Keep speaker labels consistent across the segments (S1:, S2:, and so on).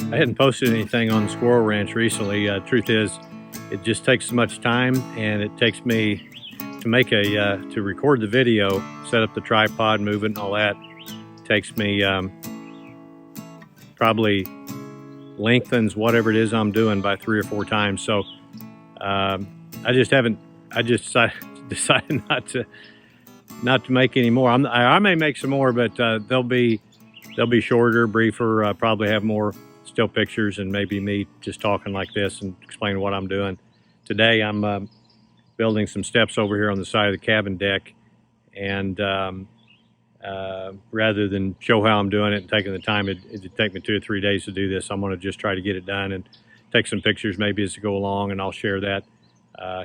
S1: I hadn't posted anything on the Squirrel Ranch recently. Truth is, it just takes so much time, and it takes me to make to record the video, set up the tripod, move it, and all that. It takes me probably lengthens whatever it is I'm doing by 3 or 4 times. So I just haven't. I just decided not to make any more. I may make some more, but they'll be shorter, briefer. Probably have more still pictures and maybe me just talking like this and explaining what I'm doing. Today I'm building some steps over here on the side of the cabin deck, and rather than show how I'm doing it and taking the time, it'd take me 2 or 3 days to do this. I'm going to just try to get it done and take some pictures maybe as we go along, and I'll share that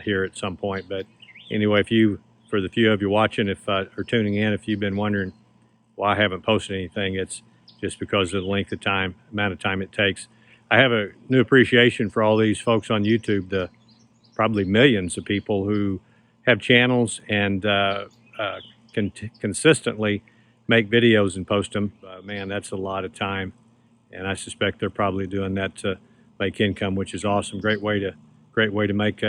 S1: here at some point. But anyway, for the few of you watching or tuning in, if you've been wondering why I haven't posted anything, it's just because of the length of time, amount of time it takes. I have a new appreciation for all these folks on YouTube, the probably millions of people who have channels and can consistently make videos and post them. Man, that's a lot of time, and I suspect they're probably doing that to make income, which is awesome. Great way to make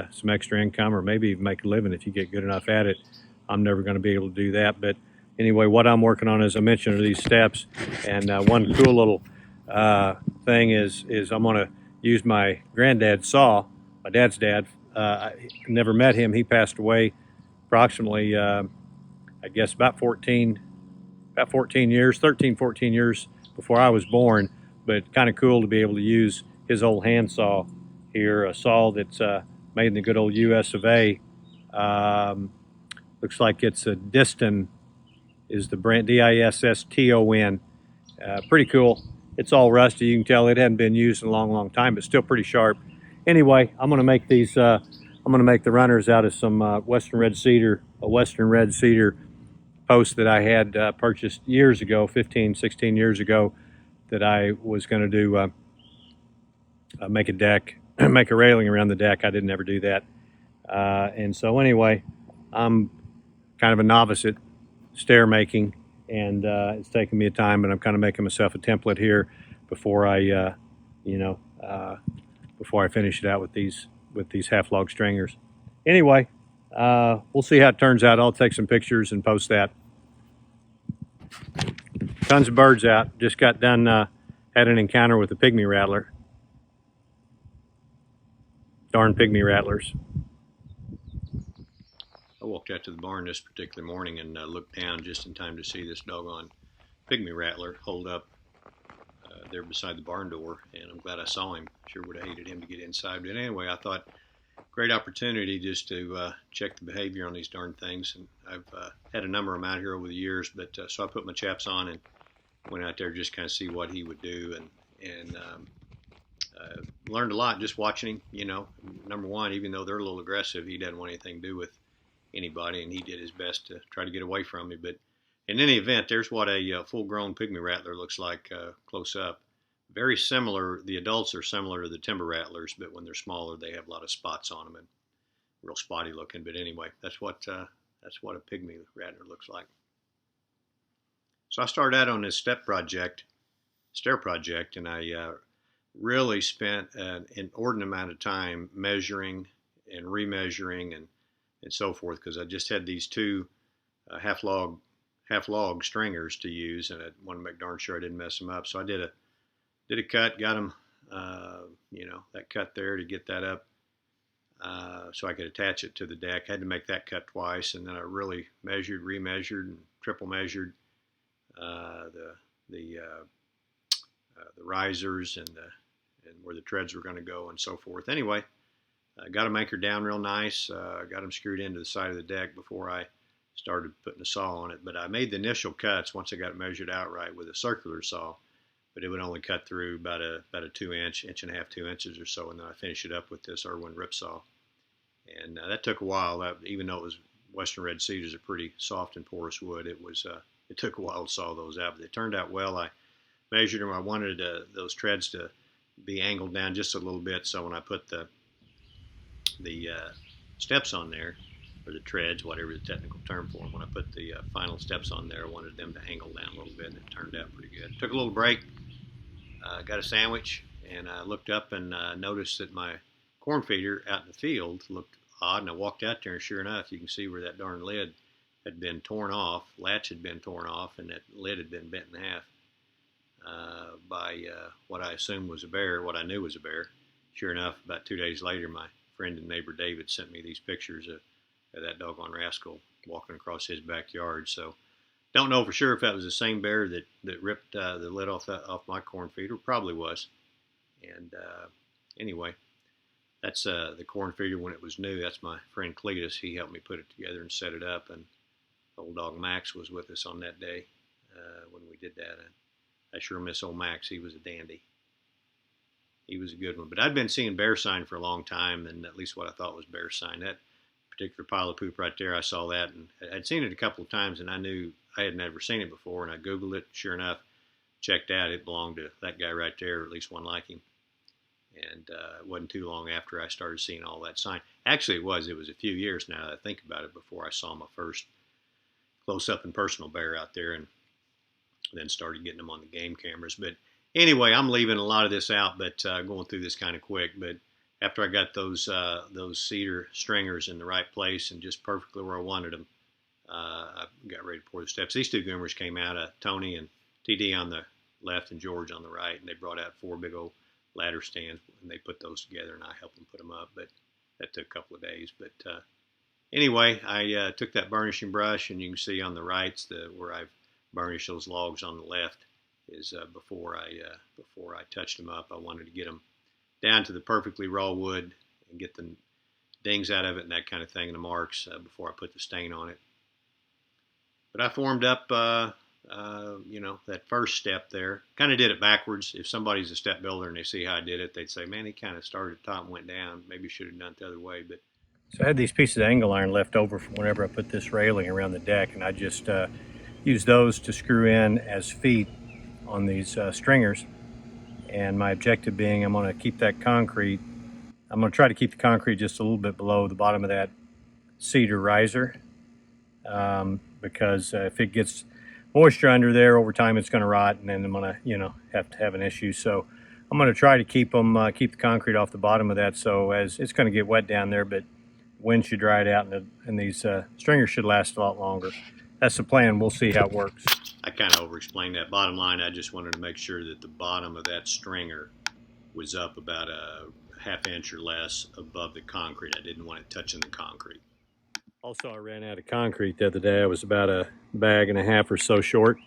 S1: some extra income, or maybe even make a living if you get good enough at it. I'm never going to be able to do that, but anyway, what I'm working on, as I mentioned, are these steps. And one cool little thing is I'm going to use my granddad's saw, my dad's dad. I never met him. He passed away approximately, I guess, about 13, 14 years before I was born. But kind of cool to be able to use his old hand saw here, a saw that's made in the good old US of A. Looks like it's a Diston, is the brand, Diston. Pretty cool. It's all rusty. You can tell it hadn't been used in a long time, but still pretty sharp. Anyway, I'm going to make these. I'm going to make the runners out of some Western red cedar posts that I had purchased years ago, 15, 16 years ago, that I was going to do make a deck, make a railing around the deck. I didn't ever do that, and so anyway, I'm kind of a novice at stair making, and it's taking me a time, but I'm kind of making myself a template here before I before I finish it out with these half log stringers. Anyway, we'll see how it turns out. I'll take some pictures and post that. Tons of birds out. Just got done, had an encounter with a pygmy rattler. Darn pygmy rattlers. I walked out to the barn this particular morning and looked down just in time to see this doggone pygmy rattler hold up there beside the barn door, and I'm glad I saw him. Sure would have hated him to get inside, but anyway, I thought great opportunity just to check the behavior on these darn things. And I've had a number of them out here over the years, but so I put my chaps on and went out there just kind of see what he would do, and learned a lot just watching him. You know, number one, even though they're a little aggressive, he doesn't want anything to do with anybody, and he did his best to try to get away from me. But in any event, there's what a full-grown pygmy rattler looks like close up. Very similar. The adults are similar to the timber rattlers, but when they're smaller, they have a lot of spots on them and real spotty looking. But anyway, that's what a pygmy rattler looks like. So I started out on this stair project, and I really spent an inordinate amount of time measuring and remeasuring and so forth, because I just had these two half log stringers to use, and I wanted to make darn sure I didn't mess them up. So I did a cut, got them, that cut there to get that up, so I could attach it to the deck. I had to make that cut twice, and then I really measured, remeasured, and triple measured the risers and where the treads were going to go and so forth. Anyway, I got them anchored down real nice. Got them screwed into the side of the deck before I started putting the saw on it. But I made the initial cuts once I got it measured out right with a circular saw, but it would only cut through about a 2-inch, inch and a half, 2 inches or so, and then I finished it up with this Irwin rip saw. And that took a while. Even though it was Western red cedars, are pretty soft and porous wood, it took a while to saw those out, but they turned out well. I measured them. I wanted those treads to be angled down just a little bit, so when I put the steps on there, or the treads, whatever the technical term for them, when I put the final steps on there, I wanted them to angle down a little bit, and it turned out pretty good. Took a little break, got a sandwich, and I looked up and noticed that my corn feeder out in the field looked odd, and I walked out there, and sure enough, you can see where that darn lid had been torn off, latch had been torn off, and that lid had been bent in half by what I assumed was a bear, what I knew was a bear. Sure enough, about 2 days later, my friend and neighbor David sent me these pictures of that doggone rascal walking across his backyard. So don't know for sure if that was the same bear that ripped the lid off my corn feeder. Probably was. And anyway, that's the corn feeder when it was new. That's my friend Cletus. He helped me put it together and set it up. And old dog Max was with us on that day when we did that. And I sure miss old Max. He was a dandy. He was a good one. But I'd been seeing bear sign for a long time, and at least what I thought was bear sign. That particular pile of poop right there, I saw that, and I'd seen it a couple of times, and I knew I had never seen it before, and I Googled it. Sure enough, checked out, it belonged to that guy right there, or at least one like him. And it wasn't too long after I started seeing all that sign. Actually, it was a few years now that I think about it before I saw my first close-up and personal bear out there, and then started getting them on the game cameras. But anyway, I'm leaving a lot of this out, but going through this kind of quick. But after I got those cedar stringers in the right place and just perfectly where I wanted them, I got ready to pour the steps. These two goomers came out, Tony and TD on the left and George on the right, and they brought out 4 big old ladder stands, and they put those together, and I helped them put them up. But that took a couple of days. But anyway, I took that burnishing brush, and you can see on the right where I've burnished those logs on the left is before I touched them up. I wanted to get them down to the perfectly raw wood and get the dings out of it and that kind of thing, and the marks before I put the stain on it. But I formed up, that first step there. Kind of did it backwards. If somebody's a step builder and they see how I did it, they'd say, man, he kind of started at the top and went down. Maybe should have done it the other way. But
S2: so I had these pieces of angle iron left over from whenever I put this railing around the deck, and I just used those to screw in as feet on these stringers. And my objective being, I'm going to try to keep the concrete just a little bit below the bottom of that cedar riser, because if it gets moisture under there over time, it's going to rot, and then I'm going to have to have an issue. So I'm going to try to keep the concrete off the bottom of that, so as it's going to get wet down there, but wind should dry it out, and these stringers should last a lot longer. That's the plan. We'll see how it works.
S1: I kind of over-explained that. Bottom line, I just wanted to make sure that the bottom of that stringer was up about a ½ inch or less above the concrete. I didn't want it touching the concrete.
S2: Also, I ran out of concrete the other day. I was about a bag and a half or so short.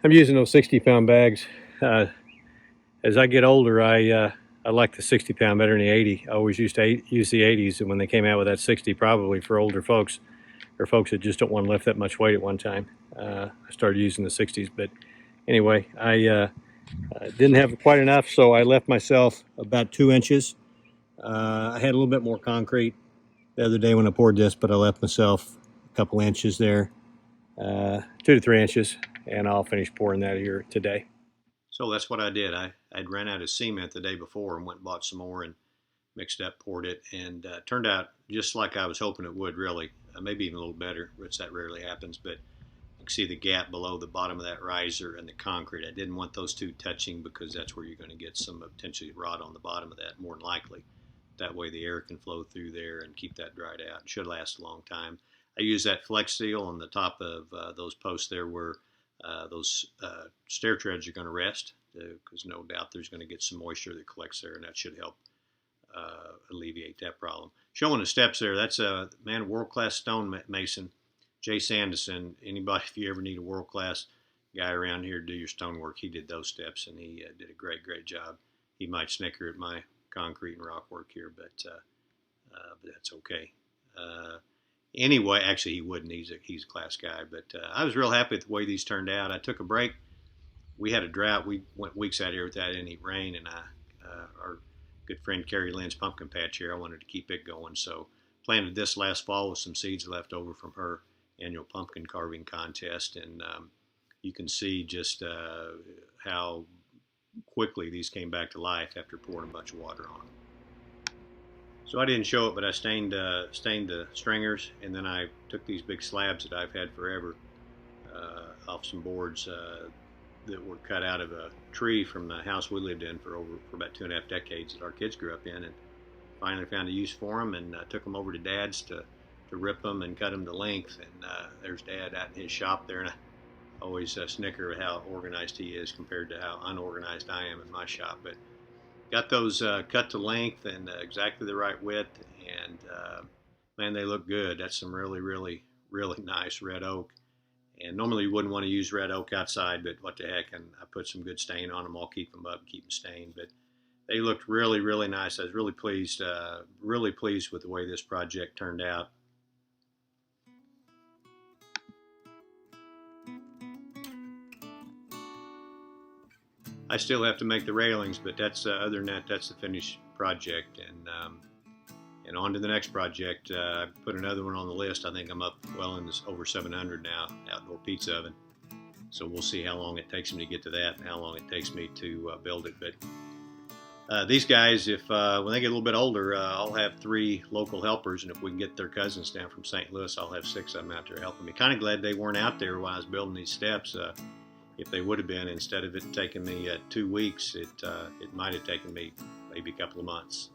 S2: I'm using those 60-pound bags. As I get older, I like the 60-pound better than the 80. I always used to use the 80s, and when they came out with that 60, probably for older folks, or folks that just don't want to lift that much weight at one time, I started using the 60s. But anyway, I didn't have quite enough, so I left myself about 2 inches. I had a little bit more concrete the other day when I poured this, but I left myself a couple inches there, 2 to 3 inches, and I'll finish pouring that here today.
S1: So that's what I did. I'd ran out of cement the day before and went and bought some more and mixed up, poured it, and turned out just like I was hoping it would, really. Maybe even a little better, which that rarely happens, but you can see the gap below the bottom of that riser and the concrete. I didn't want those two touching because that's where you're going to get some potentially rot on the bottom of that, more than likely. That way the air can flow through there and keep that dried out. It should last a long time. I use that Flex Seal on the top of those posts there where those stair treads are going to rest, because no doubt there's going to get some moisture that collects there, and that should help alleviate that problem. Showing the steps there, that's a world-class stone mason, Jay Sanderson. Anybody, if you ever need a world-class guy around here to do your stonework, he did those steps, and he did a great job. He might snicker at my concrete and rock work here, but that's okay. Anyway, actually he wouldn't. He's a class guy, but I was real happy with the way these turned out. I took a break. We had a drought. We went weeks out here without any rain, and our good friend Carrie Lynn's pumpkin patch here, I wanted to keep it going, so planted this last fall with some seeds left over from her annual pumpkin carving contest, and you can see just how quickly these came back to life after pouring a bunch of water on them. So I didn't show it, but I stained the stringers, and then I took these big slabs that I've had forever off some boards that were cut out of a tree from the house we lived in for about 2.5 decades that our kids grew up in, and finally found a use for them, and took them over to Dad's to rip them and cut them to length. And there's Dad out in his shop there, and I always snicker at how organized he is compared to how unorganized I am in my shop. But got those cut to length and exactly the right width, and man, they look good. That's some really, really, really nice red oak. And normally you wouldn't want to use red oak outside, but what the heck, and I put some good stain on them. I'll keep them up, keep them stained. But they looked really, really nice. I was really pleased with the way this project turned out. I still have to make the railings, but that's other than that, that's the finished project. And on to the next project. I put another one on the list. I think I'm up well in this over 700 now, outdoor pizza oven. So we'll see how long it takes me to get to that and how long it takes me to build it. But these guys, if when they get a little bit older, I'll have 3 local helpers, and if we can get their cousins down from St. Louis, I'll have 6 of them out there helping me. Kind of glad they weren't out there while I was building these steps. If they would have been, instead of it taking me 2 weeks, it might have taken me maybe a couple of months.